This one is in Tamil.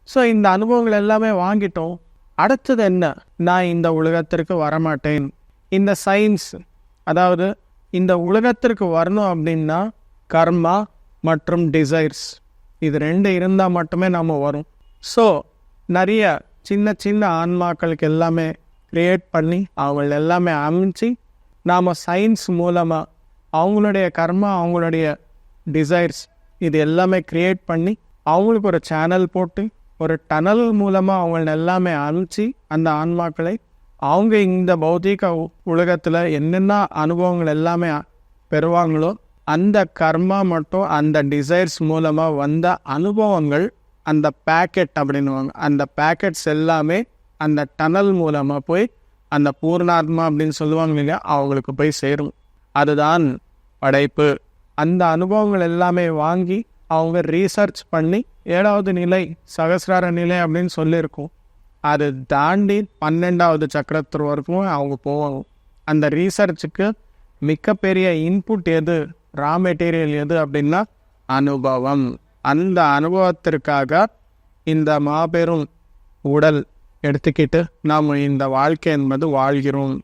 ஸோ இந்த அனுபவங்கள் எல்லாமே வாங்கிட்டோம். அடுத்தது என்ன? நான் இந்த உலகத்திற்கு வரமாட்டேன். இந்த சயின்ஸ், அதாவது இந்த உலகத்திற்கு வரணும் அப்படின்னா கர்மா மற்றும் டிசைர்ஸ், இது 2 இருந்தால் மட்டுமே நம்ம வரும். ஸோ நிறைய சின்ன சின்ன ஆன்மாக்களுக்கு எல்லாமே க்ரியேட் பண்ணி அவங்கள எல்லாமே அமைச்சு நாம் சயின்ஸ் மூலமாக அவங்களுடைய கர்மா, அவங்களுடைய டிசைர்ஸ் இது எல்லாமே க்ரியேட் பண்ணி அவங்களுக்கு ஒரு சேனல் போட்டு ஒரு டனல் மூலமாக அவங்கள எல்லாமே அனுப்பிச்சு அந்த ஆன்மாக்களை அவங்க இந்த பௌதிக உலகத்தில் என்னென்ன அனுபவங்கள் எல்லாமே பெறுவாங்களோ அந்த கர்மா மட்டும் அந்த டிசைர்ஸ் மூலமாக வந்த அனுபவங்கள் அந்த பேக்கெட் அப்படின்னுவாங்க. அந்த பேக்கெட்ஸ் எல்லாமே அந்த டனல் மூலமாக போய் அந்த பூர்ணாத்மா அப்படின்னு சொல்லுவாங்க இல்லையா, அவங்களுக்கு போய் சேரும். அதுதான் படைப்பு. அந்த அனுபவங்கள் எல்லாமே வாங்கி அவங்க ரீசர்ச் பண்ணி 7வது நிலை சகசிரார நிலை அப்படின்னு சொல்லியிருக்கோம். அது தாண்டி 12வது சக்கரத்து வரைக்கும் அவங்க போவாங்க. அந்த ரீசர்ச்சுக்கு மிகப்பெரிய இன்புட் எது, ரா மெட்டீரியல் எது அப்படின்னா அனுபவம். அந்த அனுபவத்திற்காக இந்த மாபெரும் உடல் எடுத்துக்கிட்டு நாம் இந்த வாழ்க்கை என்பது வாழ்கிறோம்.